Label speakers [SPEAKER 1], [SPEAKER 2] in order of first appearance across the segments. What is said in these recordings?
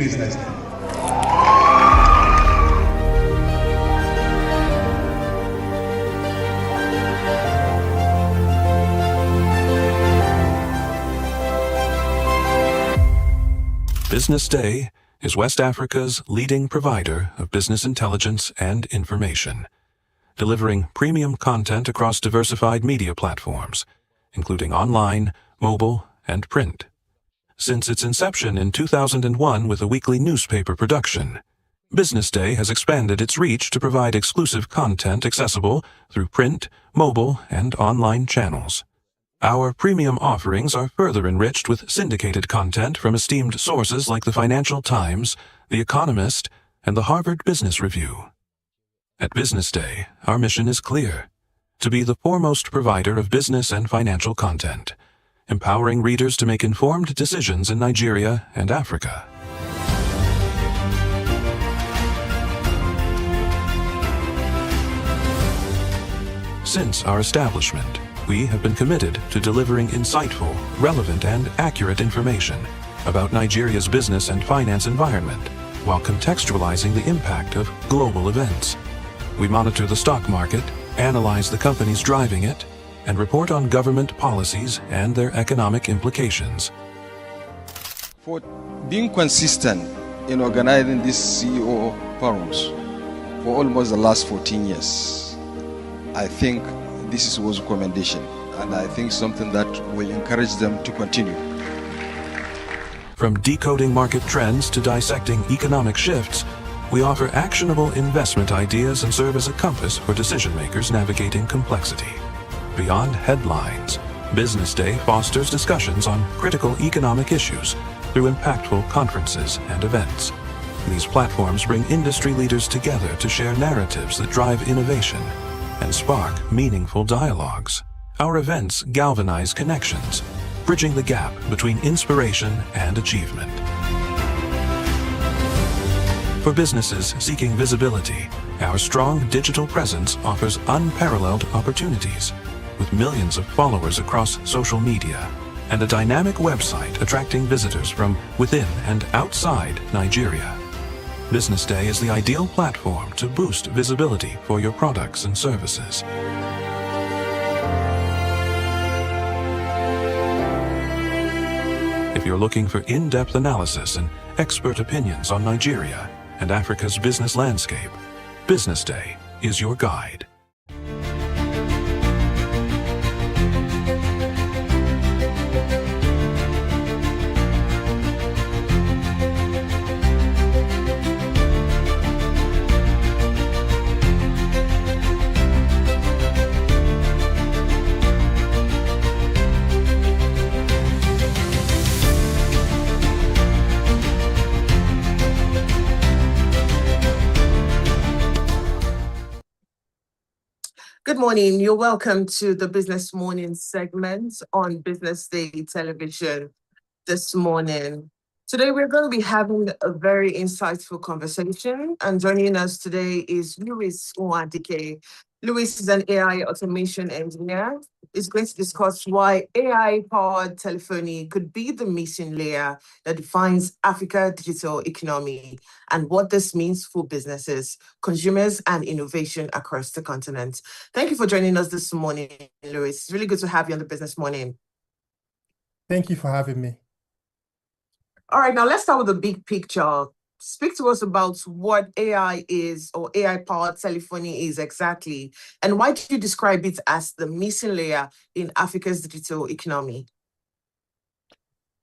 [SPEAKER 1] Business Day.
[SPEAKER 2] Business Day is West Africa's leading provider of business intelligence and information, delivering premium content across diversified media platforms, including online, mobile, and print. Since its inception in 2001 with a weekly newspaper production, Business Day has expanded its reach to provide exclusive content accessible through print, mobile, and online channels. Our premium offerings are further enriched with syndicated content from esteemed sources like the Financial Times, The Economist, and the Harvard Business Review. At Business Day, our mission is clear: to be the foremost provider of business and financial content, empowering readers to make informed decisions in Nigeria and Africa. Since our establishment, we have been committed to delivering insightful, relevant, and accurate information about Nigeria's business and finance environment, while contextualizing the impact of global events. We monitor the stock market, analyze the companies driving it, and report on government policies and their economic implications.
[SPEAKER 3] For being consistent in organizing these CEO forums for almost the last 14 years, I think this was a commendation, and I think something that will encourage them to continue.
[SPEAKER 2] From decoding market trends to dissecting economic shifts, we offer actionable investment ideas and serve as a compass for decision makers navigating complexity. Beyond headlines, Business Day fosters discussions on critical economic issues through impactful conferences and events. These platforms bring industry leaders together to share narratives that drive innovation and spark meaningful dialogues. Our events galvanize connections, bridging the gap between inspiration and achievement. For businesses seeking visibility, our strong digital presence offers unparalleled opportunities, with millions of followers across social media and a dynamic website attracting visitors from within and outside Nigeria. Business Day is the ideal platform to boost visibility for your products and services. If you're looking for in-depth analysis and expert opinions on Nigeria and Africa's business landscape, Business Day is your guide.
[SPEAKER 4] Good morning. You're welcome to the Business Morning segment on Business Day television this morning. Today, we're going to be having a very insightful conversation, and joining us today is Louis Nwadike. Louis is an AI automation engineer. He's going to discuss why AI-powered telephony could be the missing layer that defines Africa's digital economy and what this means for businesses, consumers, and innovation across the continent. Thank you for joining us this morning, Louis. It's really good to have you on the Business Morning.
[SPEAKER 5] Thank you for having me.
[SPEAKER 4] All right, now let's start with the big picture. Speak to us about what AI is, or AI-powered telephony is exactly, and why do you describe it as the missing layer in Africa's digital economy?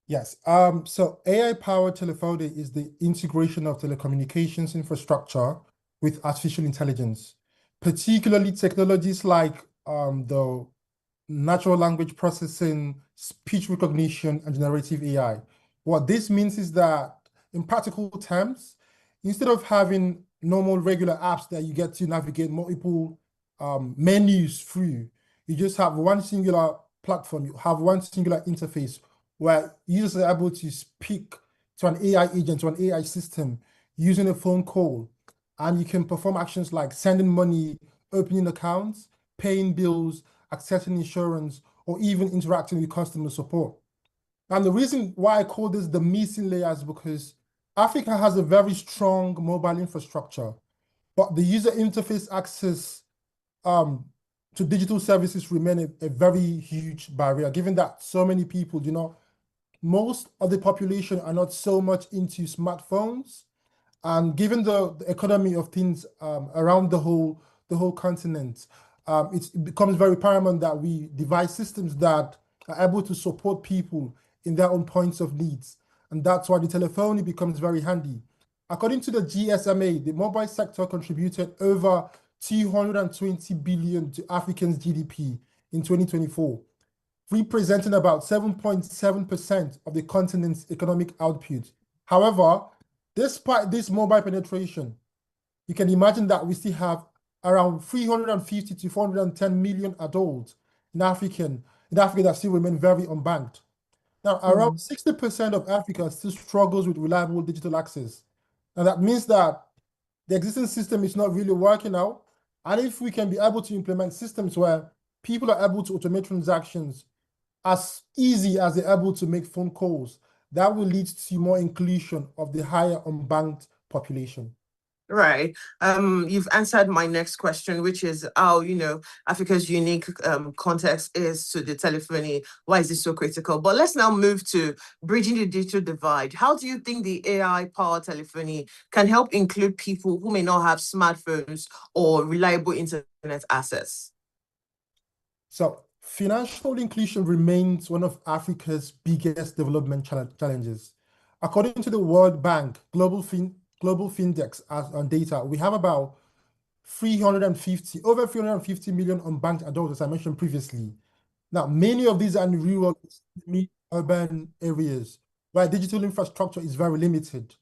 [SPEAKER 5] Yes, so AI-powered telephony is the integration of telecommunications infrastructure with artificial intelligence, particularly technologies like the natural language processing, speech recognition, and generative AI. What this means is that, in practical terms, instead of having normal regular apps that you get to navigate multiple menus through, you just have one singular platform, you have one singular interface where users are able to speak to an AI agent, to an AI system using a phone call, and you can perform actions like sending money, opening accounts, paying bills, accessing insurance, or even interacting with customer support. And the reason why I call this the missing layer is because Africa has a very strong mobile infrastructure, but the user interface access um, to digital services remain a very huge barrier, given that so many people, most of the population are not so much into smartphones. And given the economy of things around the whole continent, it becomes very paramount that we devise systems that are able to support people in their own points of needs. And that's why the telephony becomes very handy. According to the GSMA, the mobile sector contributed over 220 billion to Africans' GDP in 2024, representing about 7.7% of the continent's economic output. However, despite this mobile penetration, you can imagine that we still have around 350 to 410 million adults in Africa that still remain very unbanked. Now, around 60% of Africa still struggles with reliable digital access. And that means that the existing system is not really working out. And if we can be able to implement systems where people are able to automate transactions as easy as they're able to make phone calls, that will lead to more inclusion of the higher unbanked population.
[SPEAKER 4] Right. You've answered my next question, which is how, Africa's unique context is to the telephony. Why is it so critical? But let's now move to bridging the digital divide. How do you think the AI-powered telephony can help include people who may not have smartphones or reliable internet access?
[SPEAKER 5] So financial inclusion remains one of Africa's biggest development challenges. According to the World Bank Global Findex on data, we have about over 350 million unbanked adults, as I mentioned previously. Now, many of these are in rural, urban areas where digital infrastructure is very limited.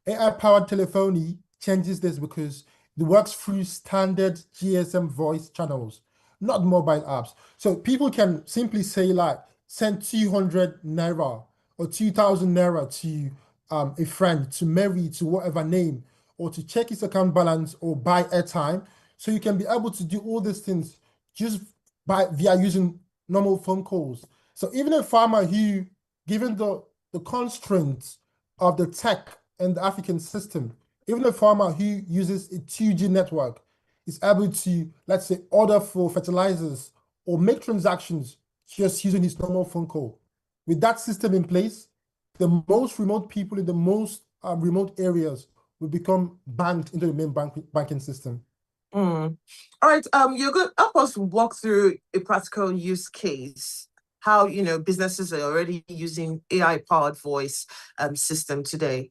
[SPEAKER 5] AI-powered telephony changes this because it works through standard GSM voice channels, not mobile apps. So people can simply say like, send 200 naira or 2,000 naira to a friend, to Mary, to whatever name, or to check his account balance or buy airtime. So you can be able to do all these things just via using normal phone calls. So even a farmer who, given the constraints of the tech and the African system, even a farmer who uses a 2G network is able to, let's say, order for fertilizers or make transactions just using his normal phone call. With that system in place, the most remote people in the most remote areas will become banked into the main banking system.
[SPEAKER 4] All right. You're going to help us walk through a practical use case. How businesses are already using AI-powered voice system today.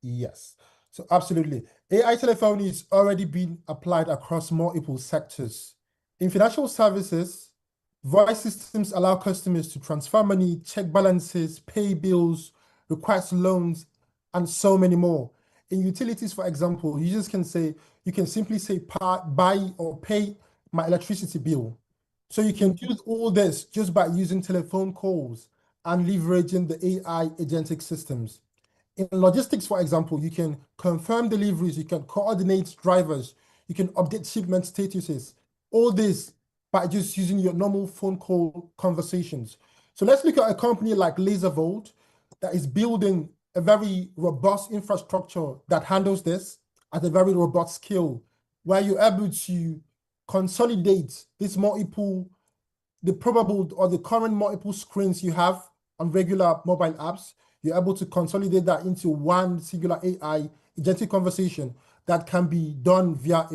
[SPEAKER 5] Yes, so absolutely. AI telephony is already being applied across multiple sectors. In financial services, voice systems allow customers to transfer money, check balances, pay bills, request loans, and so many more. In utilities, for example, you can simply say buy or pay my electricity bill. So you can do all this just by using telephone calls and leveraging the AI agentic systems. In logistics, for example, you can confirm deliveries, you can coordinate drivers, you can update shipment statuses, all this by just using your normal phone call conversations. So let's look at a company like LaserVolt that is building a very robust infrastructure that handles this at a very robust scale, where you're able to consolidate this the probable or the current multiple screens you have on regular mobile apps. You're able to consolidate that into one singular AI agentic conversation that can be done via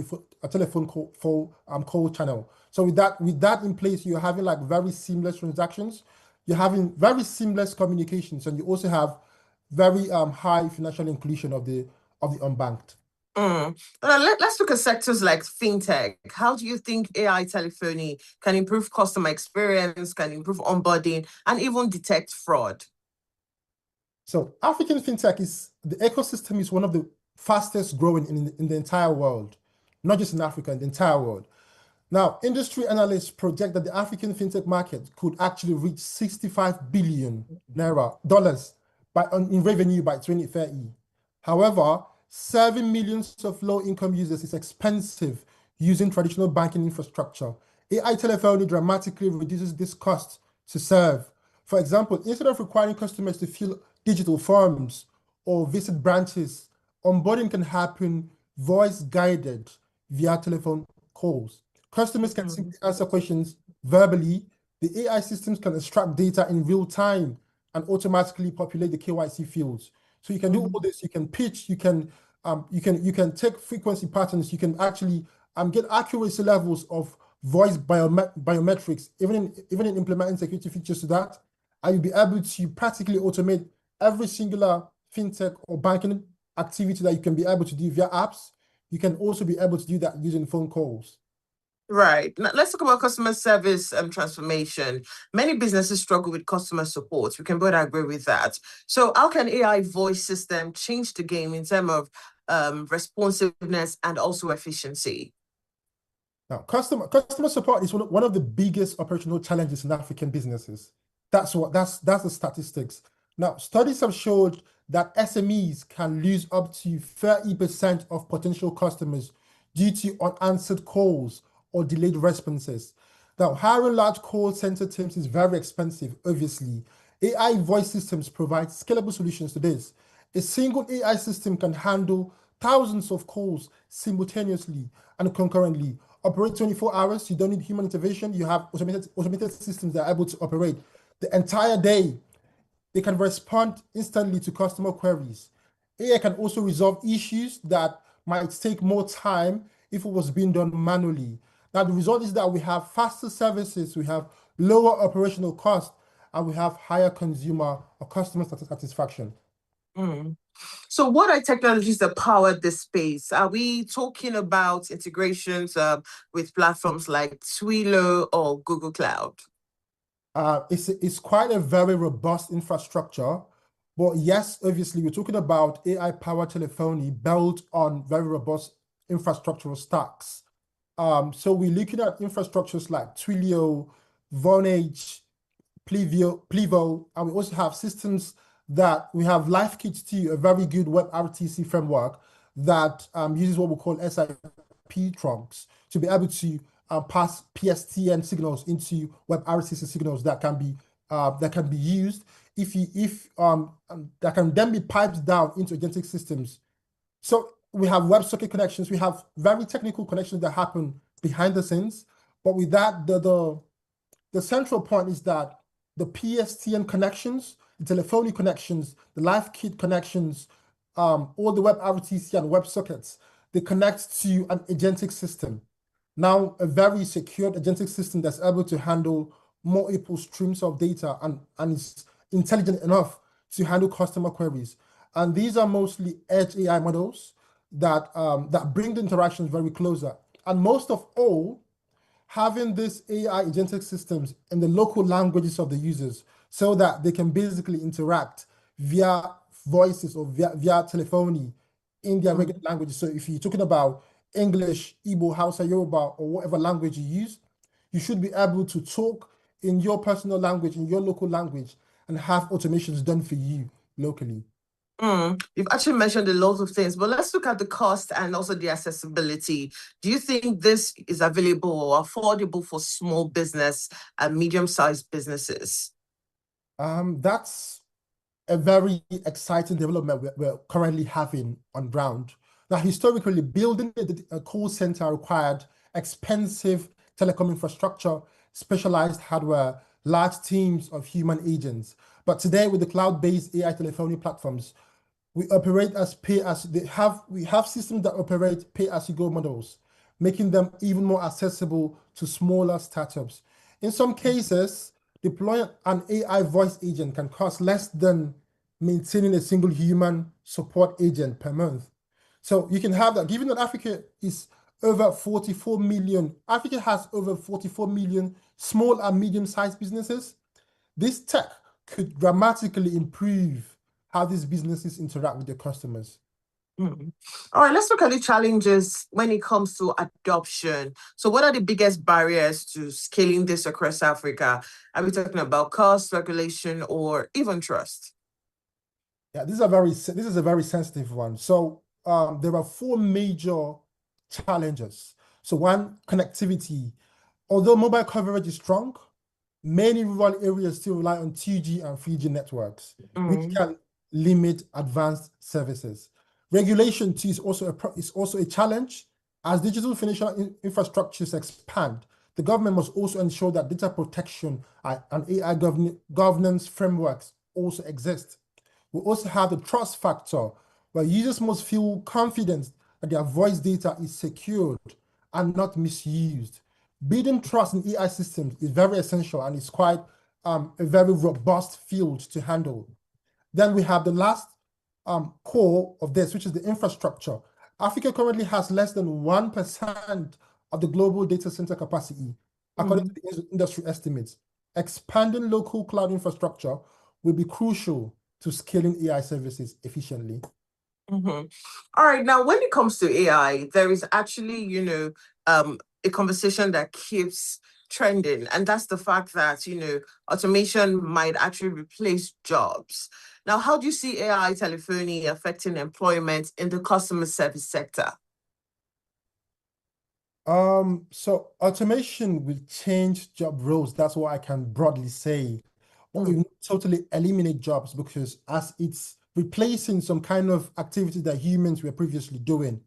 [SPEAKER 5] a telephone call channel. So with that in place, you're having like very seamless transactions. You're having very seamless communications, and you also have very high financial inclusion of the unbanked.
[SPEAKER 4] Let's look at sectors like fintech. How do you think AI telephony can improve customer experience, can improve onboarding, and even detect fraud?
[SPEAKER 5] So African fintech the ecosystem is one of the fastest growing in the entire world, not just in Africa, in the entire world. Now, industry analysts project that the African fintech market could actually reach $65 billion in revenue by 2030. However, serving millions of low-income users is expensive using traditional banking infrastructure. AI telephony dramatically reduces this cost to serve. For example, instead of requiring customers to fill digital forms or visit branches, onboarding can happen voice guided via telephone calls. Customers can simply answer questions verbally. The AI systems can extract data in real time and automatically populate the KYC fields. So you can do all this. You can pitch. You can take frequency patterns. You can actually get accuracy levels of voice biometrics, even in implementing security features to that. And you'll be able to practically automate every singular fintech or banking activity that you can be able to do via apps. You can also be able to do that using phone calls.
[SPEAKER 4] Right. Now, let's talk about customer service transformation. Many businesses struggle with customer support. We can both agree with that. So how can AI voice system change the game in terms of responsiveness and also efficiency?
[SPEAKER 5] Now, customer support is one of the biggest operational challenges in African businesses. That's the statistics. Now, studies have showed that SMEs can lose up to 30% of potential customers due to unanswered calls or delayed responses. Now, hiring large call center teams is very expensive, obviously. AI voice systems provide scalable solutions to this. A single AI system can handle thousands of calls simultaneously and concurrently, operate 24 hours. You don't need human intervention. You have automated systems that are able to operate the entire day. They can respond instantly to customer queries. AI can also resolve issues that might take more time if it was being done manually. Now, the result is that we have faster services, we have lower operational costs, and we have higher consumer or customer satisfaction.
[SPEAKER 4] So what are technologies that power this space? Are we talking about integrations with platforms like Twilio or Google Cloud?
[SPEAKER 5] It's quite a very robust infrastructure, but yes, obviously we're talking about AI-powered telephony built on very robust infrastructural stacks. So we're looking at infrastructures like Twilio, Vonage, Plivo, and we also have systems that we have LifeKit too, a very good WebRTC framework that uses what we call SIP trunks to be able to pass PSTN signals into WebRTC signals that can be used that can then be piped down into agentic systems. So we have WebSocket connections. We have very technical connections that happen behind the scenes. But with that, the central point is that the PSTN connections, the telephony connections, the LifeKit connections, all the WebRTC and WebSockets, they connect to an agentic system. Now, a very secured agentic system that's able to handle multiple streams of data and is intelligent enough to handle customer queries. And these are mostly edge AI models that bring the interactions very closer. And most of all, having these AI agentic systems in the local languages of the users so that they can basically interact via voices or via telephony in their regular languages. So if you're talking about English, Igbo, Hausa, Yoruba, or whatever language you use, you should be able to talk in your personal language, in your local language, and have automations done for you locally.
[SPEAKER 4] You've actually mentioned a lot of things, but let's look at the cost and also the accessibility. Do you think this is available or affordable for small business and medium-sized businesses?
[SPEAKER 5] That's a very exciting development we're currently having on ground. Now, historically, building a call center required expensive telecom infrastructure, specialized hardware, large teams of human agents. But today, with the cloud-based AI telephony platforms, we operate as we have systems that operate pay-as-you-go models, making them even more accessible to smaller startups. In some cases, deploying an AI voice agent can cost less than maintaining a single human support agent per month. So you can have that, given that Africa has over 44 million small and medium-sized businesses. This tech could dramatically improve how these businesses interact with their customers.
[SPEAKER 4] All right, let's look at the challenges when it comes to adoption. So what are the biggest barriers to scaling this across Africa? Are we talking about cost, regulation, or even trust?
[SPEAKER 5] Yeah, this is a very sensitive one. So there are four major challenges. So one, connectivity. Although mobile coverage is strong, many rural areas still rely on 2G and 3G networks, which can limit advanced services. Regulation too is also a challenge. As digital financial infrastructures expand, the government must also ensure that data protection and AI governance frameworks also exist. We also have the trust factor, where users must feel confident that their voice data is secured and not misused. Building trust in AI systems is very essential and is quite a very robust field to handle. Then we have the last core of this, which is the infrastructure. Africa currently has less than 1% of the global data center capacity, according to the industry estimates. Expanding local cloud infrastructure will be crucial to scaling AI services efficiently.
[SPEAKER 4] All right, now when it comes to AI, there is actually, a conversation that keeps trending, and that's the fact that, automation might actually replace jobs. Now, how do you see AI telephony affecting employment in the customer service sector?
[SPEAKER 5] So automation will change job roles. That's what I can broadly say. But it will totally eliminate jobs, because as it's replacing some kind of activity that humans were previously doing,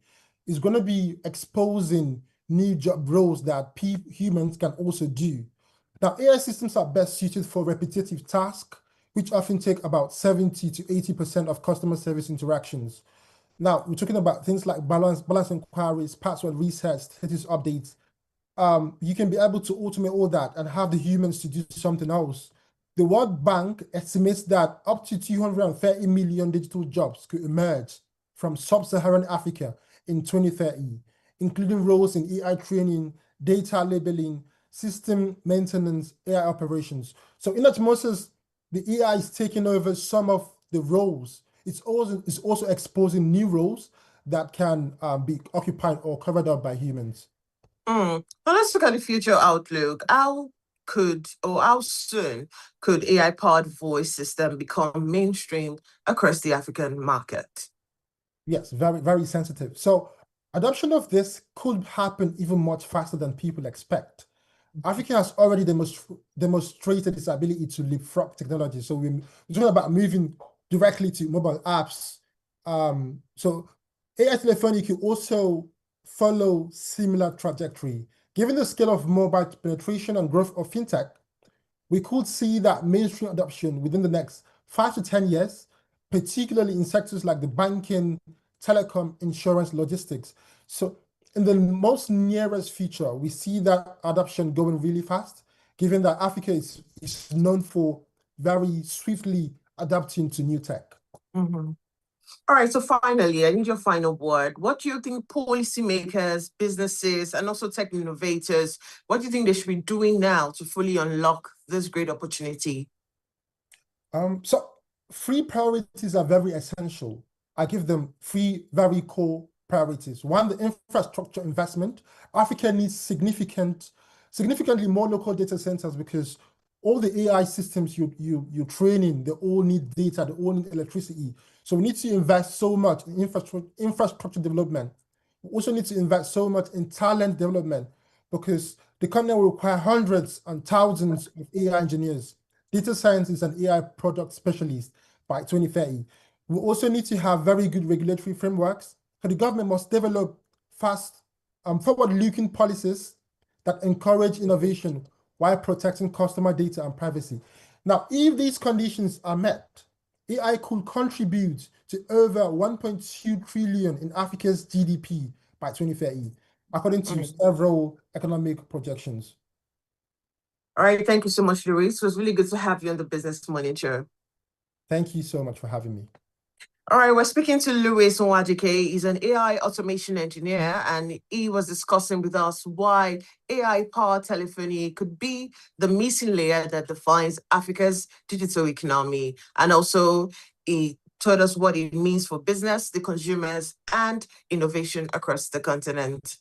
[SPEAKER 5] it's going to be exposing new job roles that humans can also do. Now, AI systems are best suited for repetitive tasks, which often take about 70 to 80% of customer service interactions. Now, we're talking about things like balance inquiries, password resets, status updates. You can be able to automate all that and have the humans to do something else. The World Bank estimates that up to 230 million digital jobs could emerge from sub-Saharan Africa in 2030, including roles in AI training, data labeling, system maintenance, AI operations. So in as much as the AI is taking over some of the roles, it's also exposing new roles that can be occupied or covered up by humans.
[SPEAKER 4] So let's look at the future outlook. How soon could AI-powered voice system become mainstream across the African market?
[SPEAKER 5] Yes, very, very sensitive. So adoption of this could happen even much faster than people expect. Africa has already demonstrated its ability to leapfrog technology. So we're talking about moving directly to mobile apps. So AI telephony can also follow similar trajectory. Given the scale of mobile penetration and growth of fintech, we could see that mainstream adoption within the next 5 to 10 years, particularly in sectors like the banking, telecom, insurance, logistics. So in the most nearest future, we see that adoption going really fast, given that Africa is known for very swiftly adapting to new tech.
[SPEAKER 4] All right, so finally, I need your final word. What do you think policymakers, businesses, and also tech innovators, what do you think they should be doing now to fully unlock this great opportunity?
[SPEAKER 5] So 3 priorities are very essential. I give them 3 very core priorities. One, the infrastructure investment. Africa needs significantly more local data centers, because all the AI systems you're training, they all need data, they all need electricity. So we need to invest so much in infrastructure development. We also need to invest so much in talent development, because the company will require hundreds and thousands of AI engineers, data scientists, and AI product specialists by 2030. We also need to have very good regulatory frameworks. So the government must develop fast, forward-looking policies that encourage innovation while protecting customer data and privacy. Now, if these conditions are met, AI could contribute to over 1.2 trillion in Africa's GDP by 2030, according to several economic projections.
[SPEAKER 4] All right, thank you so much, Luis. It was really good to have you on the Business Morning Show.
[SPEAKER 5] Thank you so much for having me.
[SPEAKER 4] All right, we're speaking to Luis Nwajike. He's an AI automation engineer, and he was discussing with us why AI-powered telephony could be the missing layer that defines Africa's digital economy. And also, he told us what it means for business, the consumers, and innovation across the continent.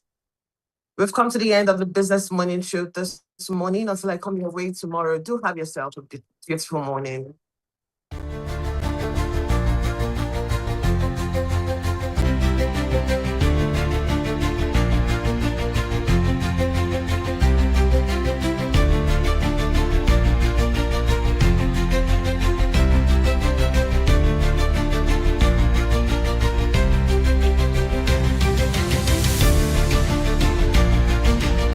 [SPEAKER 4] We've come to the end of the Business Morning Show this morning. Until I come your way tomorrow, do have yourself a beautiful morning.